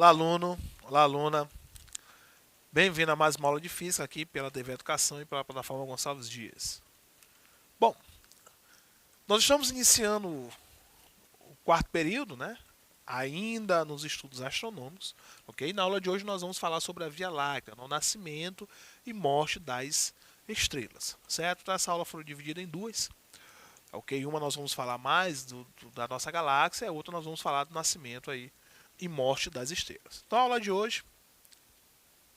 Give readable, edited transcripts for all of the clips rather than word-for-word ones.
Olá, aluno. Olá, aluna. Bem-vindo a mais uma aula de física aqui pela TV Educação e pela plataforma Gonçalves Dias. Bom, nós estamos iniciando o quarto período, né? Ainda nos estudos astronômicos, ok? Na aula de hoje nós vamos falar sobre a Via Láctea, o nascimento e morte das estrelas, certo? Então, essa aula foi dividida em duas, ok? Uma nós vamos falar mais da nossa galáxia, e a outra nós vamos falar do nascimento aí e morte das estrelas. Então, a aula de hoje,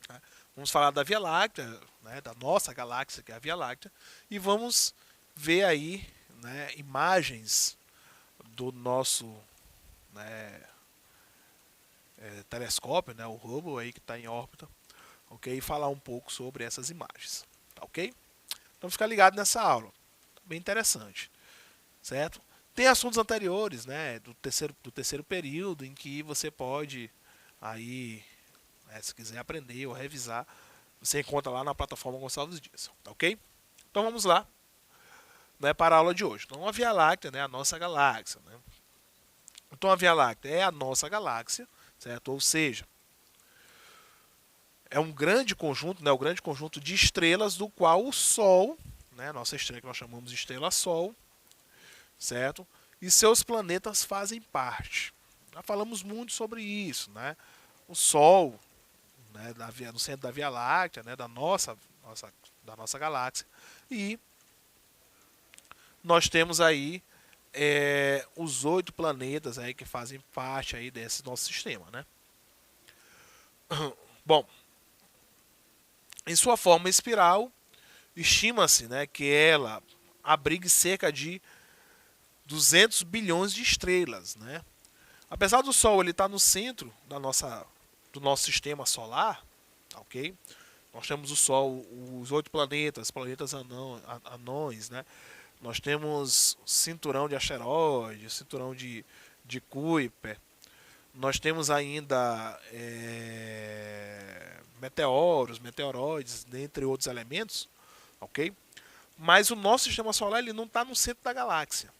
né, vamos falar da Via Láctea, né, da nossa galáxia, que é a Via Láctea, e vamos ver aí, né, imagens do nosso, né, telescópio, né, o Hubble aí que está em órbita, ok? E falar um pouco sobre essas imagens, tá ok? Então fica ligado nessa aula, bem interessante, certo? Tem assuntos anteriores, né, do terceiro período, em que você pode aí, né, se quiser aprender ou revisar, você encontra lá na plataforma Gonçalves Dias, tá ok? Então vamos lá, né, para a aula de hoje. Então a Via Láctea, né, a nossa galáxia, né? Então a Via Láctea é a nossa galáxia, certo? Ou seja, é um grande conjunto, né, o grande conjunto de estrelas do qual o Sol, né, nossa estrela que nós chamamos de estrela-Sol, certo? E seus planetas fazem parte. Já falamos muito sobre isso, né? O Sol, né, no centro da Via Láctea, né, da nossa galáxia, e nós temos aí os 8 planetas aí que fazem parte aí desse nosso sistema, né? Bom, em sua forma espiral, estima-se, né, que ela abrigue cerca de 200 bilhões de estrelas, né? Apesar do Sol ele estar no centro do nosso sistema solar, ok? Nós temos o Sol, os 8 planetas anões, né? Nós temos cinturão de asteroides, cinturão de Kuiper. Nós temos ainda meteoros, meteoroides, dentre outros elementos, ok? Mas o nosso sistema solar ele não está no centro da galáxia,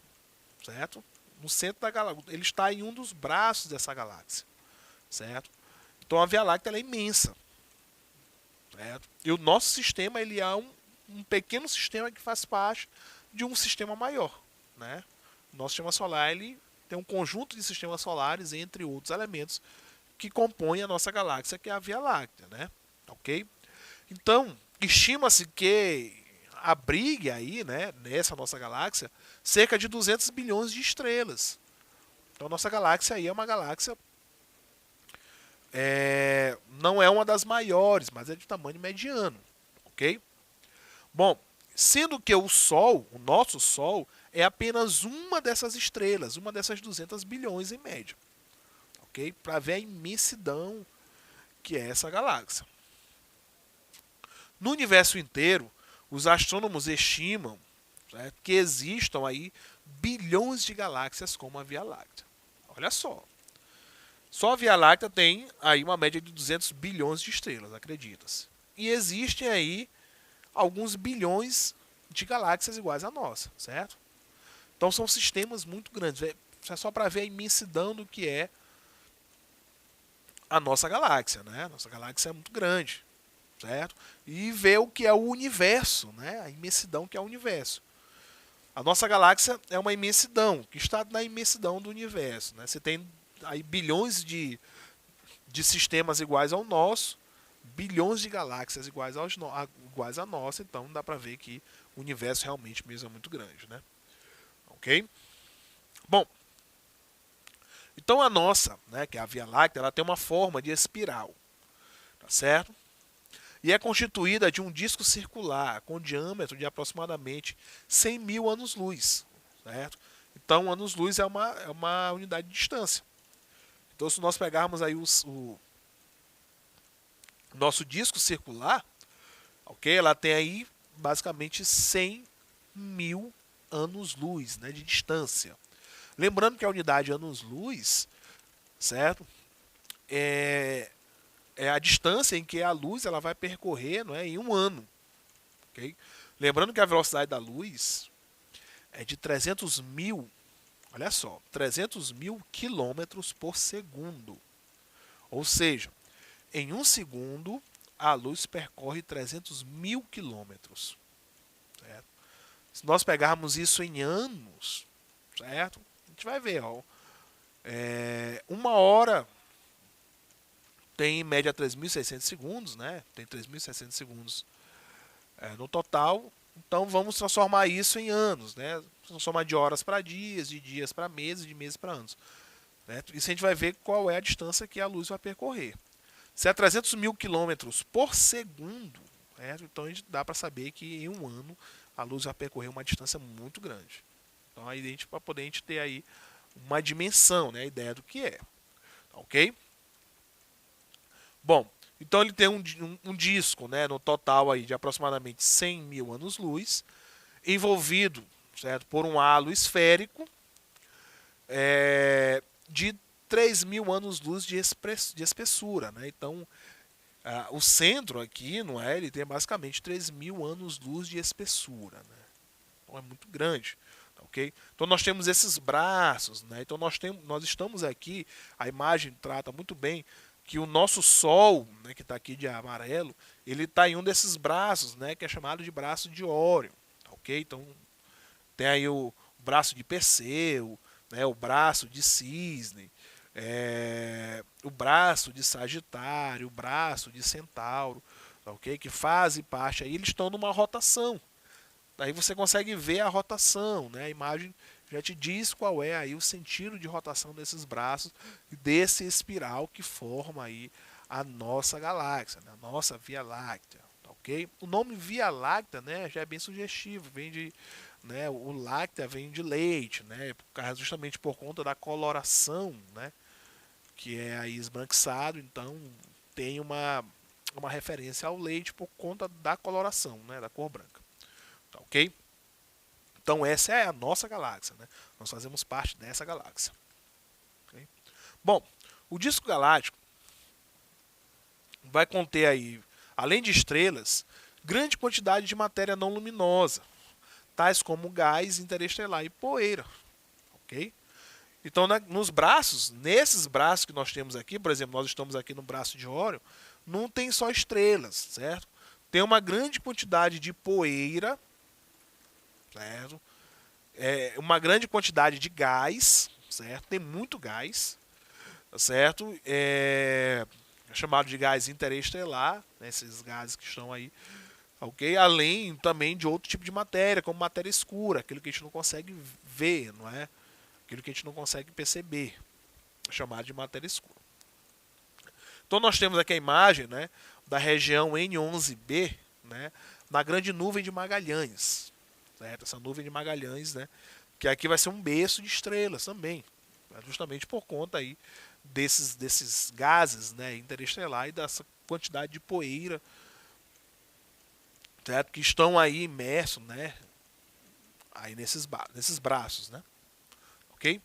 certo? No centro da galáxia, ele está em um dos braços dessa galáxia, certo? Então a Via Láctea ela é imensa, certo? E o nosso sistema ele é um pequeno sistema que faz parte de um sistema maior, né? O nosso sistema solar ele tem um conjunto de sistemas solares entre outros elementos que compõem a nossa galáxia, que é a Via Láctea, né? Ok? Então, estima-se que abrigue aí, né, nessa nossa galáxia, cerca de 200 bilhões de estrelas. Então, a nossa galáxia aí é uma galáxia, não é uma das maiores, mas é de tamanho mediano, ok? Bom, sendo que o Sol, o nosso Sol, é apenas uma dessas estrelas, uma dessas 200 bilhões em média, ok? Para ver a imensidão que é essa galáxia. No universo inteiro, os astrônomos estimam, certo, que existam aí bilhões de galáxias como a Via Láctea. Olha só. Só a Via Láctea tem aí uma média de 200 bilhões de estrelas, acredita-se. E existem aí alguns bilhões de galáxias iguais à nossa, certo? Então são sistemas muito grandes. É só para ver a imensidão do que é a nossa galáxia, né? Nossa galáxia é muito grande, certo? E ver o que é o universo, né? A imensidão que é o universo. A nossa galáxia é uma imensidão, que está na imensidão do universo, né? Você tem aí bilhões de sistemas iguais ao nosso, bilhões de galáxias iguais à nossa, então dá para ver que o universo realmente mesmo é muito grande, né? Ok? Bom, então a nossa, né, que é a Via Láctea, ela tem uma forma de espiral, tá certo? E é constituída de um disco circular com diâmetro de aproximadamente 100 mil anos-luz, certo? Então, anos-luz é uma unidade de distância. Então, se nós pegarmos aí o nosso disco circular, ok? Ela tem aí basicamente 100 mil anos-luz, né, de distância. Lembrando que a unidade anos-luz, certo? É a distância em que a luz ela vai percorrer, não é, em um ano. Okay? Lembrando que a velocidade da luz é de 300 mil, olha só, 300 mil quilômetros por segundo. Ou seja, em um segundo, a luz percorre 300 mil quilômetros. Certo? Se nós pegarmos isso em anos, certo? A gente vai ver, ó, uma hora tem em média 3.600 segundos, né? Tem 3.600 segundos no total. Então vamos transformar isso em anos, né? Transformar de horas para dias, de dias para meses, de meses para anos. Né? Isso a gente vai ver qual é a distância que a luz vai percorrer. Se é 300 mil quilômetros por segundo, então a gente dá para saber que em um ano a luz vai percorrer uma distância muito grande. Então aí para poder a gente ter aí uma dimensão, né? A ideia do que é. Ok? Bom, então ele tem um disco, né, no total aí de aproximadamente 100 mil anos-luz, envolvido, certo, por um halo esférico de 3 mil anos-luz de espessura. Né? Então, o centro aqui, não é, ele tem basicamente 3 mil anos-luz de espessura. Né? Então é muito grande. Okay? Então nós temos esses braços. Né? Então nós estamos aqui, a imagem trata muito bem que o nosso Sol, né, que está aqui de amarelo, ele está em um desses braços, né, que é chamado de braço de Órion. Okay? Então tem aí o braço de Perseu, né, o braço de Cisne, o braço de Sagitário, o braço de Centauro, okay? Que fazem parte aí, eles estão numa rotação. Daí você consegue ver a rotação, né? A imagem já te diz qual é aí o sentido de rotação desses braços e desse espiral que forma aí a nossa galáxia, né? A nossa Via Láctea, ok? O nome Via Láctea, né, já é bem sugestivo, vem de, né, o láctea vem de leite, né, justamente por conta da coloração, né, que é aí esbranquiçado, então tem uma referência ao leite por conta da coloração, né, da cor branca. Tá, ok? Então essa é a nossa galáxia, né? Nós fazemos parte dessa galáxia. Okay? Bom, o disco galáctico vai conter aí, além de estrelas, grande quantidade de matéria não luminosa, tais como gás interestelar e poeira. Ok? Então, nos braços, nesses braços que nós temos aqui, por exemplo, nós estamos aqui no braço de Órion, não tem só estrelas, certo? Tem uma grande quantidade de poeira, certo? Uma grande quantidade de gás, certo? Tem muito gás, certo? É chamado de gás interestelar, né? Esses gases que estão aí, ok? Além também de outro tipo de matéria, como matéria escura, aquilo que a gente não consegue ver, não é? Aquilo que a gente não consegue perceber, chamado de matéria escura. Então nós temos aqui a imagem, né, da região N11b, né, na grande nuvem de Magalhães. Certo? Essa nuvem de Magalhães, né, que aqui vai ser um berço de estrelas também, justamente por conta aí desses gases, né, interestelar e dessa quantidade de poeira, certo? Que estão aí imersos, né, aí nesses braços, né? Ok?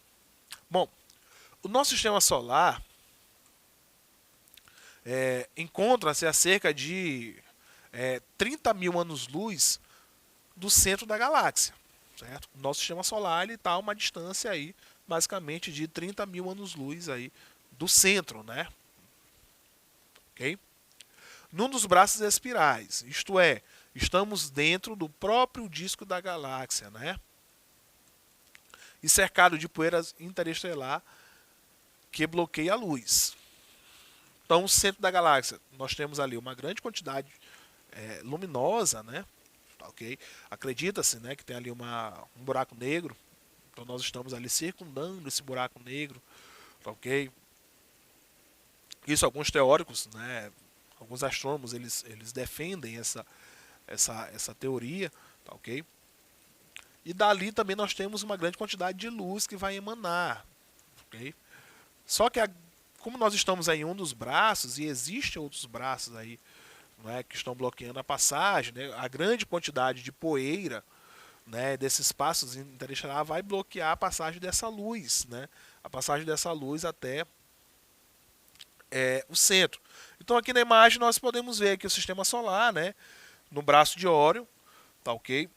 Bom, o nosso sistema solar encontra-se a cerca de 30 mil anos-luz do centro da galáxia. Certo? O nosso sistema solar está a uma distância aí, basicamente de 30 mil anos-luz aí do centro, né? Ok? Num dos braços espirais, isto é, estamos dentro do próprio disco da galáxia, né? E cercado de poeira interestelar que bloqueia a luz. Então, o centro da galáxia, nós temos ali uma grande quantidade luminosa, né? Okay? Acredita-se, né, que tem ali um buraco negro. Então, nós estamos ali circundando esse buraco negro. Ok? Isso alguns teóricos, né, alguns astrônomos, eles defendem essa teoria. Ok? E dali também nós temos uma grande quantidade de luz que vai emanar. Okay? Só que como nós estamos aí em um dos braços, e existem outros braços aí, né, que estão bloqueando a passagem, né, a grande quantidade de poeira, né, desses espaços interestelar vai bloquear a passagem dessa luz, né, a passagem dessa luz até o centro. Então aqui na imagem nós podemos ver aqui o sistema solar, né, no braço de Órion, tá ok?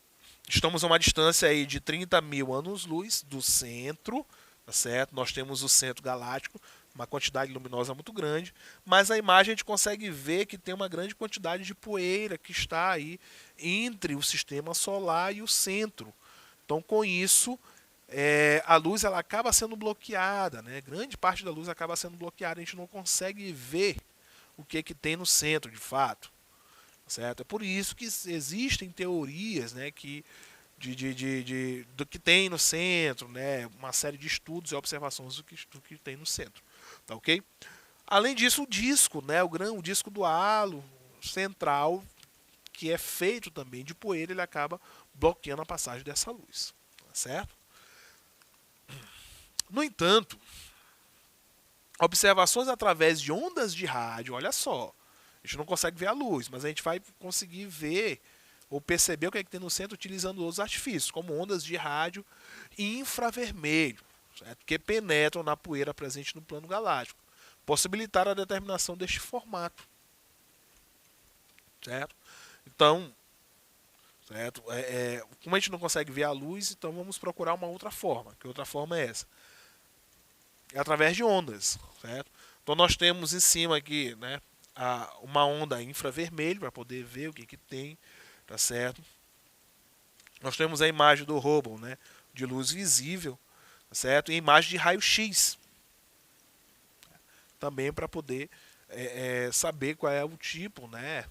Estamos a uma distância aí de 30 mil anos-luz do centro, tá certo? Nós temos o centro galáctico, uma quantidade luminosa muito grande, mas na imagem a gente consegue ver que tem uma grande quantidade de poeira que está aí entre o sistema solar e o centro. Então, com isso, a luz ela acaba sendo bloqueada, né? Grande parte da luz acaba sendo bloqueada, a gente não consegue ver o que tem no centro, de fato. Certo? É por isso que existem teorias, né, do que tem no centro, né, uma série de estudos e observações do que tem no centro. Tá ok? Além disso, o disco, né, o disco do halo central, que é feito também de poeira, ele acaba bloqueando a passagem dessa luz. Tá certo? No entanto, observações através de ondas de rádio, olha só, a gente não consegue ver a luz, mas a gente vai conseguir ver ou perceber o que é que tem no centro utilizando outros artifícios, como ondas de rádio e infravermelho, certo? Que penetram na poeira presente no plano galáctico, possibilitar a determinação deste formato. Certo? Então, certo? Como a gente não consegue ver a luz, então vamos procurar uma outra forma. Que outra forma é essa? É através de ondas. Certo? Então nós temos em cima aqui, né, uma onda infravermelho para poder ver o que tem, tá certo? Nós temos a imagem do Hubble, né, de luz visível, tá certo? E a imagem de raio-x, também para poder saber qual é o tipo, né,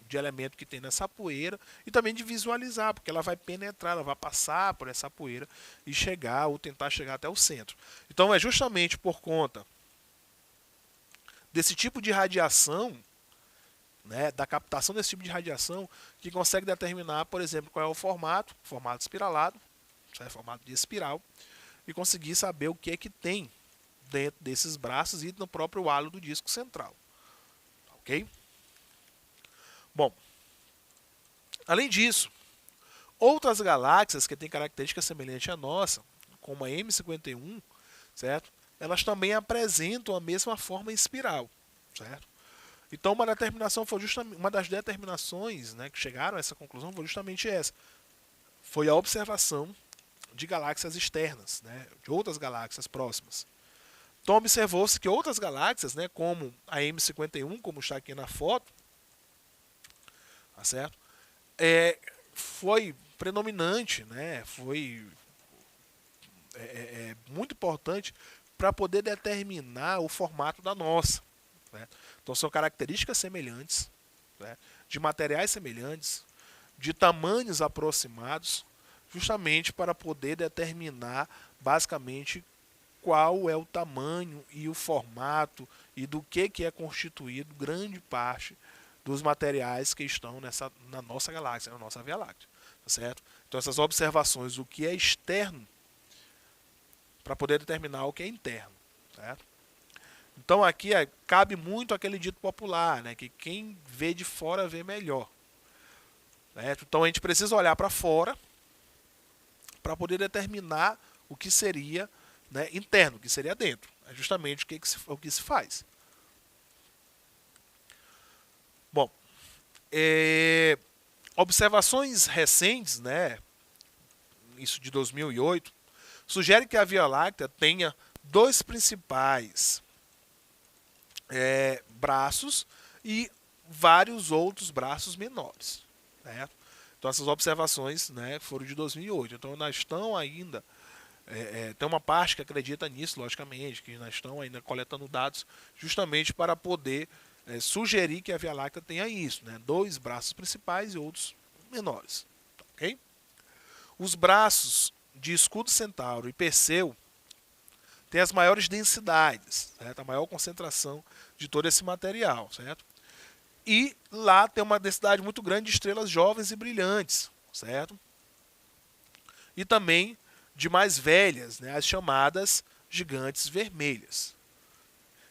de elemento que tem nessa poeira e também de visualizar, porque ela vai penetrar, ela vai passar por essa poeira e chegar ou tentar chegar até o centro. Então é justamente por conta desse tipo de radiação, né, da captação desse tipo de radiação, que consegue determinar, por exemplo, qual é o formato espiralado, formato de espiral, e conseguir saber o que é que tem dentro desses braços e no próprio halo do disco central. Ok? Bom, além disso, outras galáxias que têm características semelhantes à nossa, como a M51, certo? Elas também apresentam a mesma forma em espiral, certo? Então uma das determinações, né, que chegaram a essa conclusão foi justamente essa. Foi a observação de galáxias externas, né, de outras galáxias próximas. Então observou-se que outras galáxias, né, como a M51, como está aqui na foto, tá certo? Foi predominante, né, foi muito importante para poder determinar o formato da nossa. Né? Então são características semelhantes, né, de materiais semelhantes, de tamanhos aproximados, justamente para poder determinar basicamente qual é o tamanho e o formato e do que é constituído grande parte dos materiais que estão na nossa galáxia, na nossa Via Láctea. Tá certo? Então essas observações, o que é externo, para poder determinar o que é interno. Certo? Então aqui cabe muito aquele dito popular, né, que quem vê de fora vê melhor. Certo? Então a gente precisa olhar para fora para poder determinar o que seria, né, interno, o que seria dentro. É justamente o que se faz. Bom, observações recentes, né, isso de 2008, sugere que a Via Láctea tenha dois principais braços e vários outros braços menores. Né? Então essas observações, né, foram de 2008. Então nós estamos ainda, tem uma parte que acredita nisso, logicamente, que nós estamos ainda coletando dados justamente para poder sugerir que a Via Láctea tenha isso, né, dois braços principais e outros menores. Okay? Os braços de Escudo Centauro e Perseu têm as maiores densidades, certo? A maior concentração de todo esse material, certo? E lá tem uma densidade muito grande de estrelas jovens e brilhantes, certo? E também de mais velhas, né, as chamadas gigantes vermelhas.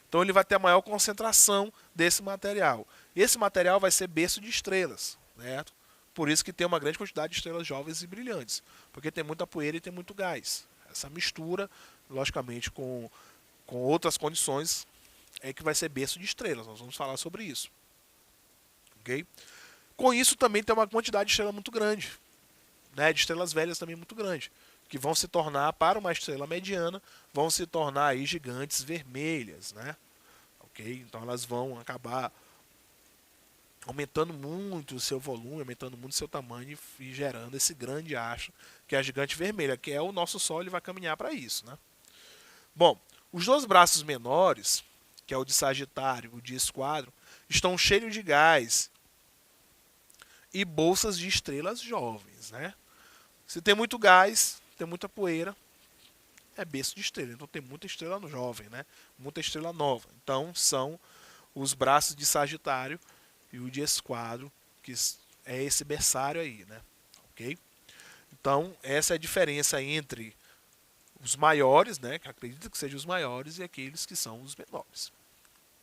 Então ele vai ter a maior concentração desse material. Esse material vai ser berço de estrelas, certo? Por isso que tem uma grande quantidade de estrelas jovens e brilhantes, porque tem muita poeira e tem muito gás. Essa mistura, logicamente, com outras condições, é que vai ser berço de estrelas. Nós vamos falar sobre isso. Okay? Com isso também tem uma quantidade de estrelas muito grande, né? De estrelas velhas também muito grande. que vão se tornar, para uma estrela mediana, vão se tornar aí gigantes vermelhas, né? Ok? Então elas vão acabar aumentando muito o seu volume, aumentando muito o seu tamanho e gerando esse grande astro, que é a gigante vermelha, que é o nosso Sol, ele vai caminhar para isso, né? Bom, os dois braços menores, que é o de Sagitário e o de Esquadro, estão cheios de gás e bolsas de estrelas jovens, né? Se tem muito gás, tem muita poeira, é berço de estrela. Então tem muita estrela jovem, né? Muita estrela nova. Então são os braços de Sagitário e o de Esquadro, que é esse berçário aí, né? Ok? Então essa é a diferença entre os maiores, né? Que acredita que sejam os maiores, e aqueles que são os menores.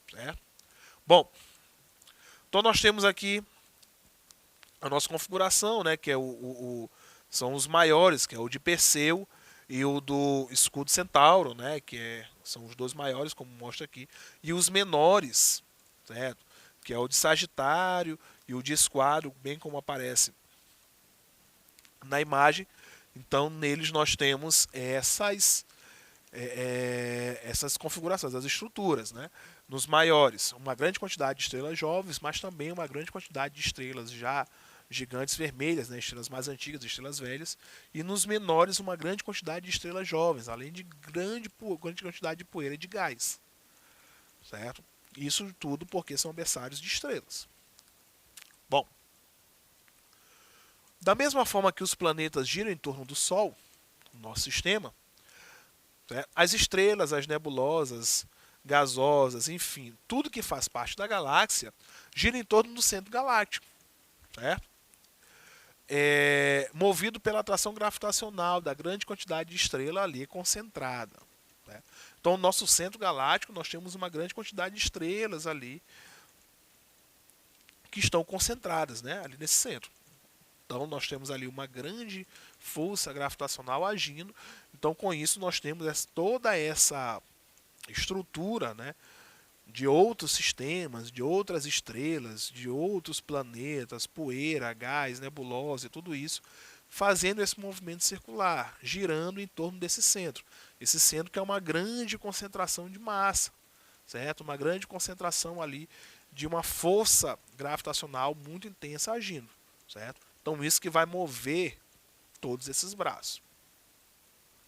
Certo? Bom, então nós temos aqui a nossa configuração, né? Que é são os maiores, que é o de Perseu e o do escudo Centauro, né? São os dois maiores, como mostra aqui, e os menores, certo? Que é o de Sagitário e o de Esquadro, bem como aparece na imagem. Então, neles nós temos essas configurações, as estruturas, né? Nos maiores, uma grande quantidade de estrelas jovens, mas também uma grande quantidade de estrelas já gigantes vermelhas, né? Estrelas mais antigas, estrelas velhas. E nos menores, uma grande quantidade de estrelas jovens, além de grande quantidade de poeira e de gás. Certo? Isso tudo porque são berçários de estrelas. Bom, da mesma forma que os planetas giram em torno do Sol, no nosso sistema, as estrelas, as nebulosas, gasosas, enfim, tudo que faz parte da galáxia gira em torno do centro galáctico, certo? Movido pela atração gravitacional da grande quantidade de estrela ali concentrada. Né? Então, no nosso centro galáctico, nós temos uma grande quantidade de estrelas ali que estão concentradas, né? Ali nesse centro. Então, nós temos ali uma grande força gravitacional agindo. Então, com isso, nós temos toda essa estrutura, né, de outros sistemas, de outras estrelas, de outros planetas, poeira, gás, nebulosa e tudo isso, fazendo esse movimento circular, girando em torno desse centro. Esse centro que é uma grande concentração de massa, certo? Uma grande concentração ali de uma força gravitacional muito intensa agindo, certo? Então isso que vai mover todos esses braços,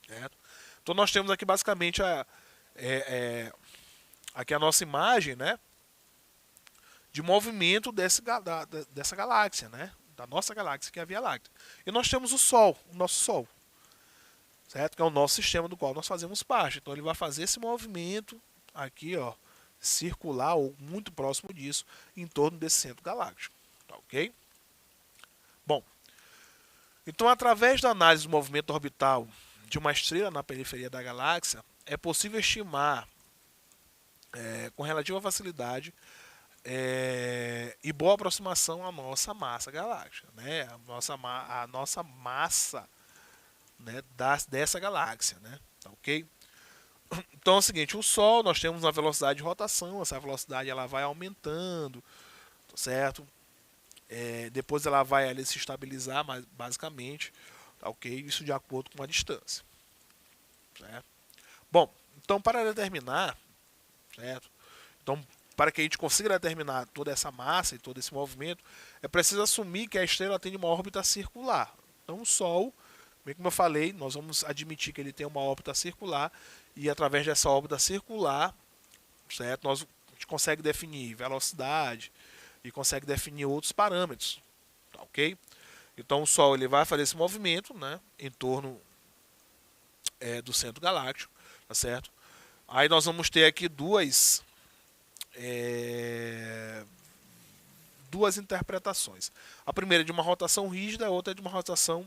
certo? Então nós temos aqui basicamente aqui a nossa imagem, né, de movimento dessa galáxia, né, da nossa galáxia, que é a Via Láctea. E nós temos o Sol, o nosso Sol, certo? Que é o nosso sistema do qual nós fazemos parte. Então ele vai fazer esse movimento aqui, ó, circular ou muito próximo disso, em torno desse centro galáctico, tá ok? Bom, então através da análise do movimento orbital de uma estrela na periferia da galáxia, é possível estimar com relativa facilidade e boa aproximação à nossa massa galáctica, né? A nossa massa, né, dessa galáxia, né? Tá ok? Então é o seguinte, o Sol, nós temos uma velocidade de rotação, essa velocidade ela vai aumentando, certo? Depois ela vai ali se estabilizar, mas basicamente, tá ok? Isso de acordo com a distância, certo? Bom, então para determinar, certo? Então, para que a gente consiga determinar toda essa massa e todo esse movimento, é preciso assumir que a estrela tem uma órbita circular. Então, o Sol, bem como eu falei, nós vamos admitir que ele tem uma órbita circular, e através dessa órbita circular, certo? A gente consegue definir velocidade e consegue definir outros parâmetros, tá ok? Então, o Sol ele vai fazer esse movimento, né, em torno do centro galáctico, tá certo? Aí nós vamos ter aqui duas interpretações. A primeira é de uma rotação rígida, a outra é de uma rotação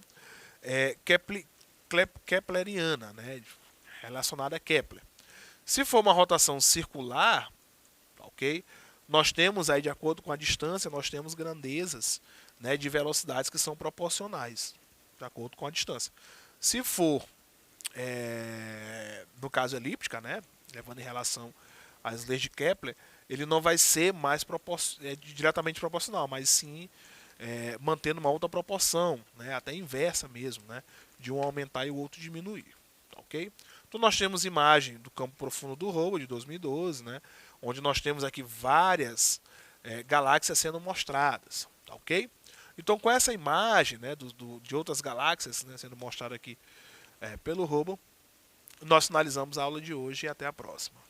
kepleriana, né, relacionada a Kepler. Se for uma rotação circular, ok, nós temos aí, de acordo com a distância, nós temos grandezas, né, de velocidades que são proporcionais, de acordo com a distância. Se for, no caso elíptica, né, levando em relação às leis de Kepler, ele não vai ser mais diretamente proporcional, mas sim mantendo uma outra proporção, né, até inversa mesmo, né, de um aumentar e o outro diminuir. Ok? Então nós temos imagem do campo profundo do Hubble de 2012, né? Onde nós temos aqui várias galáxias sendo mostradas. Ok? Então com essa imagem, né, de outras galáxias, né, sendo mostrada aqui pelo Hubble, nós finalizamos a aula de hoje e até a próxima.